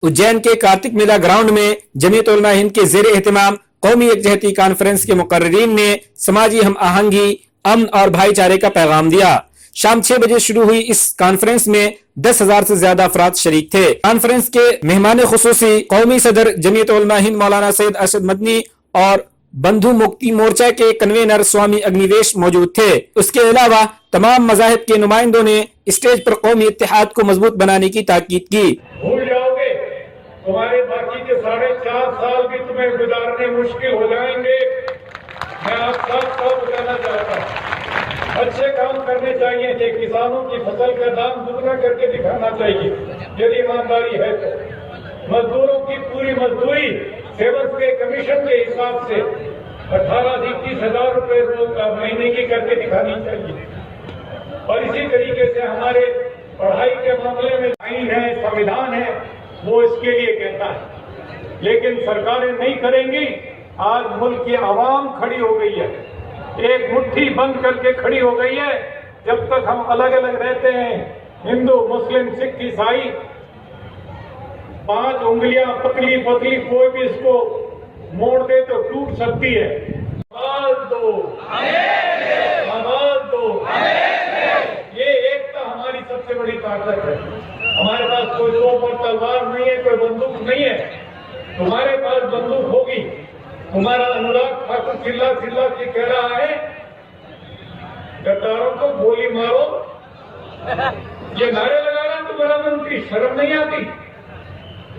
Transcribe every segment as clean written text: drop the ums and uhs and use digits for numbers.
उज्जैन के कार्तिक मेला ग्राउंड में जमीयत उलमा हिंद के जेर एहतमाम कौमी यकजहती कॉन्फ्रेंस के मुकर्रिरीन ने समाजी हम आहंगी, अमन और भाईचारे का पैगाम दिया। शाम 6 बजे शुरू हुई इस कॉन्फ्रेंस में 10,000 से ज्यादा अफराद शरीक थे। कॉन्फ्रेंस के मेहमान खुसूसी कौमी सदर जमीयत उलमा हिंद मौलाना सैयद अरशद मदनी और बंधु मुक्ति मोर्चा के कन्वेनर स्वामी अग्निवेश मौजूद थे। उसके अलावा तमाम मज़ाहिब के नुमाइंदों ने स्टेज पर कौमी इत्तेहाद को मजबूत बनाने की ताकीद की। भूल जाओगे तुम्हारे बाकी के 4.5 साल भी तुम्हें गुजारने मुश्किल हो जाएंगे। मैं आप साफ बताना चाहता हूँ, अच्छे काम करने चाहिए थे। किसानों की फसल का दाम दुगना करके दिखाना चाहिए यदि ईमानदारी है तो। मजदूरों की पूरी मजदूरी सेवन पे कमीशन के हिसाब से 18 से 21 हजार रुपए महीने की करके दिखानी चाहिए। और इसी तरीके से हमारे पढ़ाई के मामले में आईन है, संविधान है, वो इसके लिए कहता है, लेकिन सरकारें नहीं करेंगी। आज मुल्क की आवाम खड़ी हो गई है, एक मुट्ठी बंद करके खड़ी हो गई है। जब तक हम अलग अलग रहते हैं, हिंदू मुस्लिम सिख ईसाई, 5 उंगलियां पतली पतली, कोई भी इसको मोड़ दे तो टूट सकती है। आवाज दो, आवाज दो। ये एकता हमारी सबसे बड़ी ताकत है। हमारे पास कोई तोप और तलवार नहीं है, कोई बंदूक नहीं है। तुम्हारे पास बंदूक होगी। तुम्हारा अनुराग ठाकुर चिल्ला चिल्ला के कह रहा है गद्दारों को गोली मारो, ये नारे लगा रहा है तुम्हारा मंत्री। शर्म नहीं आती?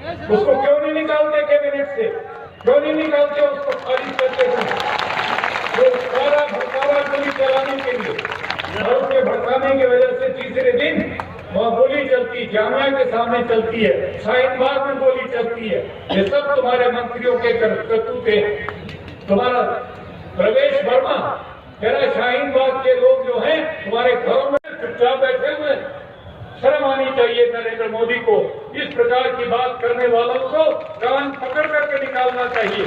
उसको क्यों नहीं निकालते कैबिनेट से? क्यों नहीं निकालते उसको? खारिज करते वो सारा भड़कावा गोली चलाने के लिए, और उसके भड़काने की वजह से तीसरे दिन वहाँ गोली चलती, जामिया के सामने चलती है, शाहीन बाग में गोली चलती है। ये सब तुम्हारे मंत्रियों के करतूत है। तुम्हारा प्रवेश वर्मा कह रहा है शाहीन बाग के लोग जो हैं तुम्हारे घरों में चुपचाप बैठे हुए। शर्म आनी चाहिए नरेंद्र मोदी को। इस प्रकार की बात करने वालों को कान पकड़ करके निकालना चाहिए।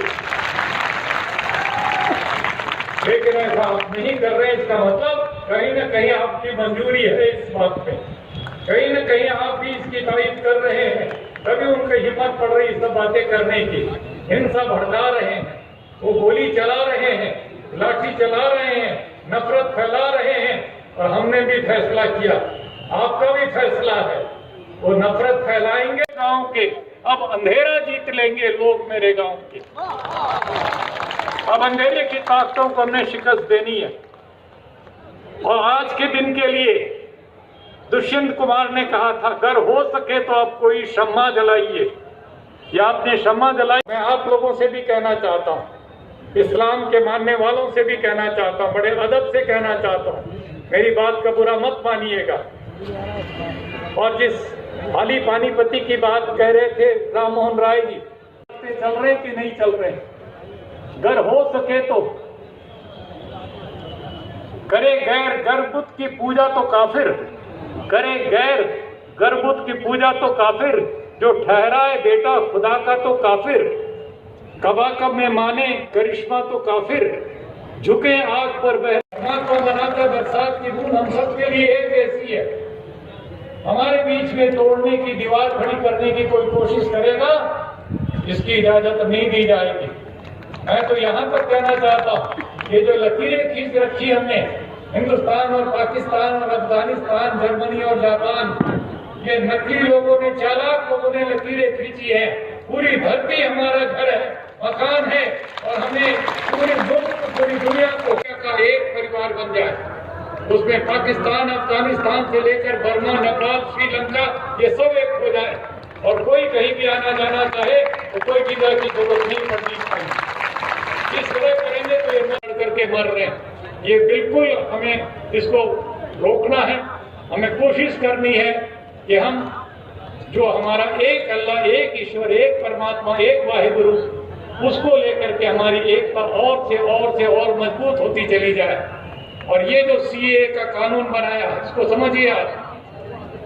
लेकिन ऐसा आप नहीं कर रहे, इसका मतलब कहीं न कहीं आपकी मंजूरी है इस बात पे, कहीं न कहीं आप भी इसकी तारीफ कर रहे हैं। तभी उनको हिम्मत पड़ रही सब बातें करने की। हिंसा भड़का रहे हैं, वो गोली चला रहे हैं, लाठी चला रहे हैं, नफरत फैला रहे हैं। और हमने भी फैसला किया, आपका भी फैसला है, वो नफरत फैलाएंगे गांव के। अब अंधेरा जीत लेंगे लोग मेरे गांव के। अब अंधेरे की ताकतों को हमने शिकस्त देनी है। और आज के दिन के लिए दुष्यंत कुमार ने कहा था, अगर हो सके तो आप कोई शम्मा जलाइए। या आपने शम्मा जलाई। मैं आप लोगों से भी कहना चाहता हूँ, इस्लाम के मानने वालों से भी कहना चाहता हूँ, बड़े अदब से कहना चाहता हूँ, मेरी बात का बुरा मत मानिएगा। और जिस हाली पानीपति की बात कह रहे थे राम मोहन राय जी, चल रहे कि नहीं चल रहे? अगर हो सके तो करे गैर गर्भुत की पूजा तो काफिर, करे गैर गर्भुत की पूजा तो काफिर, जो ठहराए बेटा खुदा का तो काफिर, कबा कब में माने करिश्मा तो काफिर, झुके आग पर बह को बनाकर बरसात की बूंद हम सब के लिए एक जैसी है। हमारे बीच में तोड़ने की दीवार खड़ी करने की कोई कोशिश करेगा, इसकी इजाजत नहीं दी जाएगी। मैं तो यहाँ तक कहना चाहता हूँ, ये जो लकीरें खींच रखी हमने, हिंदुस्तान और पाकिस्तान और अफगानिस्तान, जर्मनी और जापान, ये नकली लोगों ने, चालाक लोगों ने लकीरें खींची है। पूरी धरती हमारा घर है, मकान है, और हमें पूरे मुल्क, पूरी दुनिया को का एक परिवार बन जाए। उसमें पाकिस्तान, अफगानिस्तान से लेकर बर्मा, नेपाल, श्रीलंका, ये सब एक हो जाए। और कोई कहीं भी आना जाना चाहे तो कोई वीजा की जरूरत नहीं पड़नी चाहिए। इस तरह करेंगे तो ये मर करके मर रहे हैं। ये बिल्कुल हमें इसको रोकना है। हमें कोशिश करनी है कि हम जो हमारा एक अल्लाह, एक ईश्वर, एक परमात्मा, एक वाहिद रूप, उसको लेकर के हमारी एकता और से और मजबूत होती चली जाए। और ये जो सीए का कानून बनाया, इसको समझिए। आज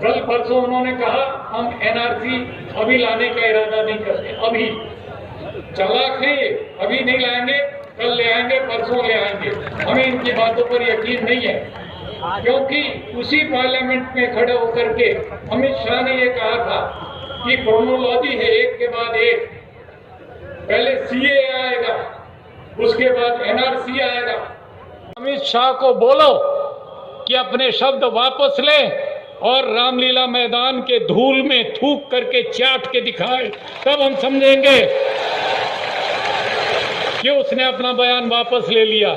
कल परसों उन्होंने कहा हम एनआरसी अभी लाने का इरादा नहीं करते। अभी चालाक है ये, अभी नहीं लाएंगे, कल ले आएंगे, परसों ले आएंगे। हमें इनकी बातों पर यकीन नहीं है, क्योंकि उसी पार्लियामेंट में खड़े होकर के अमित शाह ने ये कहा था की क्रोनोलॉजी है, एक के बाद एक। पहले सीए आएगा, उसके बाद एनआरसी आएगा। अमित शाह को बोलो कि अपने शब्द वापस ले और रामलीला मैदान के धूल में थूक करके चाट के दिखाए, तब हम समझेंगे कि उसने अपना बयान वापस ले लिया।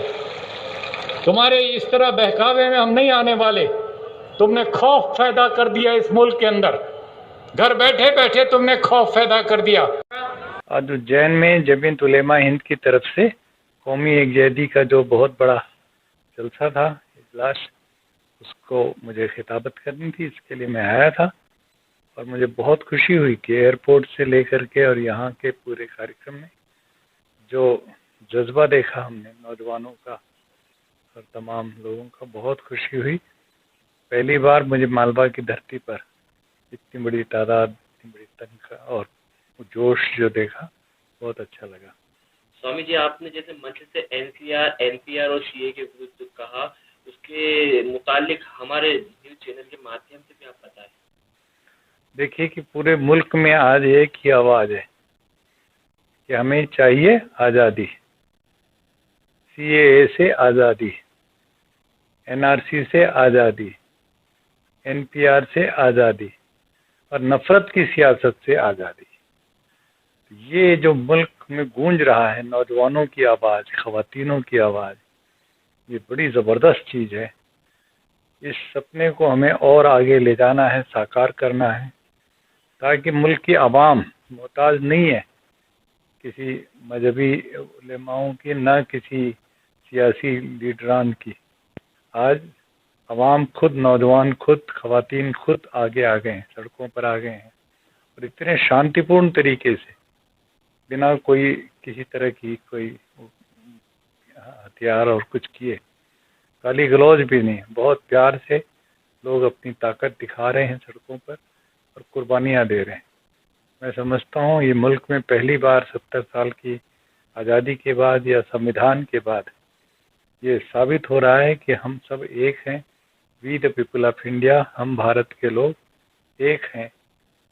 तुम्हारे इस तरह बहकावे में हम नहीं आने वाले। तुमने खौफ पैदा कर दिया इस मुल्क के अंदर, घर बैठे बैठे तुमने खौफ पैदा कर दिया। आज उज्जैन में जमीयत उलेमा हिंद की तरफ से कौमी यकजहती का जो बहुत बड़ा जलसा था, इजलास, उसको मुझे खिताबत करनी थी, इसके लिए मैं आया था। और मुझे बहुत खुशी हुई कि एयरपोर्ट से लेकर के और यहाँ के पूरे कार्यक्रम में जो जज्बा देखा हमने नौजवानों का और तमाम लोगों का, बहुत खुशी हुई। पहली बार मुझे मालवा की धरती पर इतनी बड़ी तादाद, इतनी बड़ी तनख्वाह और जोश जो देखा, बहुत अच्छा लगा। स्वामी जी, आपने जैसे मंच से एनपीआर और सीए के विरुद्ध कहा, उसके मुतालिक हमारे न्यूज चैनल के माध्यम से भी आप बताएं। देखिए कि पूरे मुल्क में आज एक ही आवाज़ है कि हमें चाहिए आज़ादी, सीएए से आज़ादी, एनआरसी से आज़ादी, एनपीआर से आज़ादी और नफरत की सियासत से आज़ादी। ये जो मुल्क में गूंज रहा है, नौजवानों की आवाज़, ख़वातीनों की आवाज़, ये बड़ी ज़बरदस्त चीज़ है। इस सपने को हमें और आगे ले जाना है, साकार करना है, ताकि मुल्क की आवाम मोहताज नहीं है किसी मजहबी उलेमाओं की, न किसी सियासी लीडरान की। आज आवाम खुद, नौजवान खुद, ख़वातीन खुद आगे आ गए हैं, सड़कों पर आ गए हैं और इतने शांतिपूर्ण तरीके से, बिना कोई किसी तरह की कोई हथियार और कुछ किए, गाली गलौज भी नहीं, बहुत प्यार से लोग अपनी ताकत दिखा रहे हैं सड़कों पर और कुर्बानियाँ दे रहे हैं। मैं समझता हूँ ये मुल्क में पहली बार 70 साल की आज़ादी के बाद या संविधान के बाद ये साबित हो रहा है कि हम सब एक हैं। We the people of India, हम भारत के लोग एक हैं।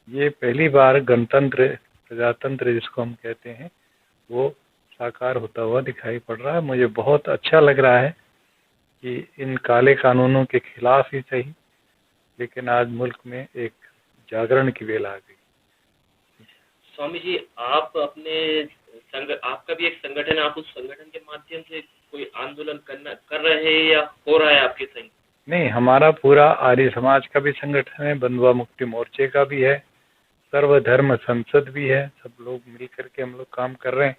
ये पहली बार गणतंत्र, प्रजातंत्र जिसको हम कहते हैं, वो साकार होता हुआ दिखाई पड़ रहा है। मुझे बहुत अच्छा लग रहा है कि इन काले कानूनों के खिलाफ ही सही, लेकिन आज मुल्क में एक जागरण की वेला आ गई। स्वामी जी, आप अपने आपका भी एक संगठन है, आप उस संगठन के माध्यम से कोई आंदोलन कर रहे हैं या हो रहा है आपके संग? नहीं, हमारा पूरा आर्य समाज का भी संगठन है, बंधुआ मुक्ति मोर्चे का भी है, सर्वधर्म संसद भी है। सब लोग मिल करके हम लोग काम कर रहे हैं।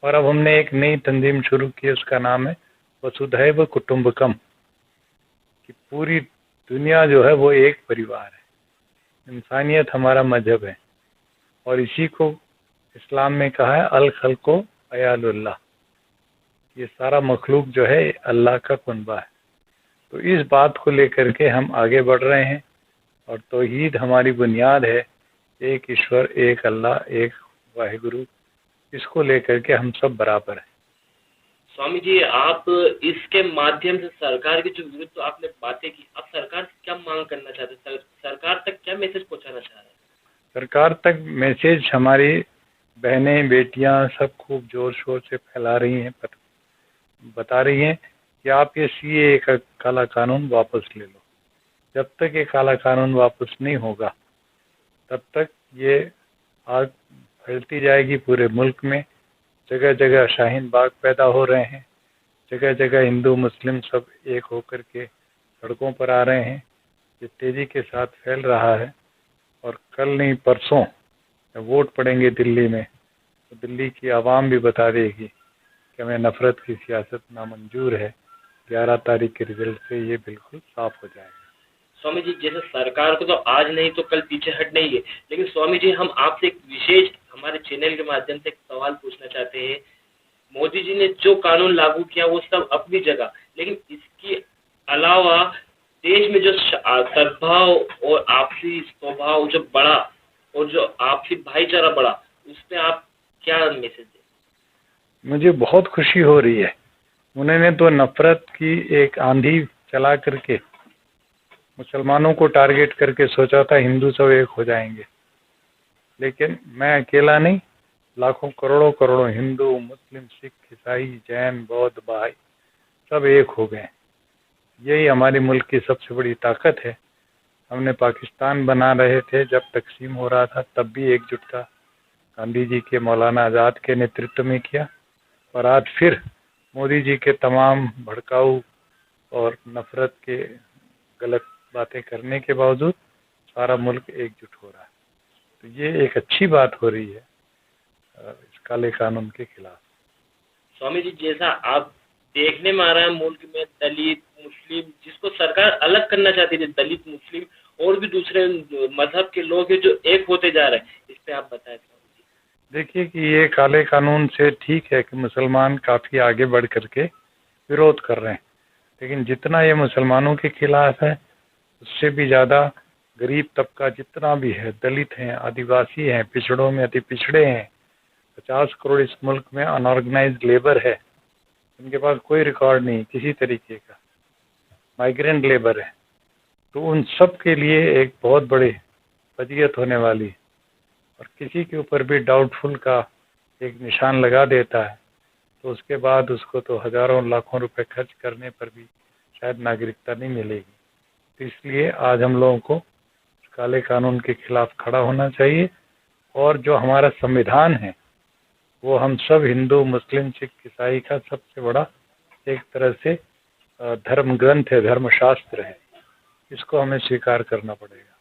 और अब हमने एक नई तंजीम शुरू की है, उसका नाम है वसुधैव कुटुंबकम, कि पूरी दुनिया जो है वो एक परिवार है। इंसानियत हमारा मजहब है और इसी को इस्लाम में कहा है अल खल्को अयालुल्लाह, ये सारा मखलूक जो है अल्लाह का कुनबा है। तो इस बात को लेकर के हम आगे बढ़ रहे हैं और तौहीद हमारी बुनियाद है, एक ईश्वर, एक अल्लाह, एक वाहिगुरु, इसको लेकर के हम सब बराबर हैं। स्वामी जी, आप इसके माध्यम से सरकार के जो विरुद्ध आपने बातें की, आप सरकार से क्या मांग करना चाहते हैं? सरकार तक क्या मैसेज पहुंचाना चाह रहे हैं? सरकार तक मैसेज हमारी बहनें, बेटियां सब खूब जोर शोर से फैला रही हैं, बता रही हैं कि आप ये सीए का काला कानून वापस ले लो। जब तक ये काला कानून वापस नहीं होगा, तब तक ये आग फैलती जाएगी पूरे मुल्क में। जगह जगह शाहीन बाग पैदा हो रहे हैं, जगह जगह हिंदू मुस्लिम सब एक होकर के सड़कों पर आ रहे हैं। ये तेज़ी के साथ फैल रहा है और कल नहीं परसों वोट पड़ेंगे दिल्ली में, तो दिल्ली की आवाम भी बता देगी कि हमें नफरत की सियासत नामंजूर है। 11 तारीख के रिजल्ट से ये बिल्कुल साफ हो जाएगा। स्वामी जी, जैसे सरकार को तो आज नहीं तो कल पीछे हटना ही है, लेकिन स्वामी जी हम आपसे एक विशेष हमारे चैनल के माध्यम से एक सवाल पूछना चाहते हैं। मोदी जी ने जो कानून लागू किया वो सब अपनी जगह, लेकिन इसके अलावा देश में जो सद्भाव और आपसी स्वभाव जो बढ़ा और जो आपसी भाईचारा बढ़ा, उस पर आप क्या मैसेज दें? मुझे बहुत खुशी हो रही है। उन्होंने तो नफरत की एक आंधी चला करके मुसलमानों को टारगेट करके सोचा था हिंदू सब एक हो जाएंगे, लेकिन मैं अकेला नहीं, लाखों करोड़ों करोड़ों हिंदू, मुस्लिम, सिख, ईसाई, जैन, बौद्ध, बहाई सब एक हो गए। यही हमारे मुल्क की सबसे बड़ी ताकत है। हमने पाकिस्तान बना रहे थे, जब तकसीम हो रहा था तब भी एकजुटता गांधी जी के, मौलाना आज़ाद के नेतृत्व में किया, और आज फिर मोदी जी के तमाम भड़काऊ और नफरत के गलत बातें करने के बावजूद सारा मुल्क एकजुट हो रहा है। तो ये एक अच्छी बात हो रही है इस काले कानून के खिलाफ। स्वामी जी, जैसा आप देखने में आ रहा है मुल्क में दलित, मुस्लिम, जिसको सरकार अलग करना चाहती थी, दलित, मुस्लिम और भी दूसरे मजहब के लोग हैं जो एक होते जा रहे हैं, इस पे आप बताएं स्वामी जी। देखिए कि ये काले कानून से ठीक है कि मुसलमान काफ़ी आगे बढ़ करके विरोध कर रहे हैं, लेकिन जितना ये मुसलमानों के खिलाफ है उससे भी ज़्यादा गरीब तबका जितना भी है, दलित हैं, आदिवासी हैं, पिछड़ों में अति पिछड़े हैं, 50 करोड़ इस मुल्क में अनऑर्गेनाइज्ड लेबर है, उनके पास कोई रिकॉर्ड नहीं किसी तरीके का, माइग्रेंट लेबर है। तो उन सब के लिए एक बहुत बड़ी फजीयत होने वाली है, और किसी के ऊपर भी डाउटफुल का एक निशान लगा देता है तो उसके बाद उसको तो हज़ारों लाखों रुपए खर्च करने पर भी शायद नागरिकता नहीं मिलेगी। तो इसलिए आज हम लोगों को काले कानून के खिलाफ खड़ा होना चाहिए, और जो हमारा संविधान है वो हम सब हिंदू, मुस्लिम, सिख, ईसाई का सबसे बड़ा एक तरह से धर्म ग्रंथ है, धर्मशास्त्र है, इसको हमें स्वीकार करना पड़ेगा।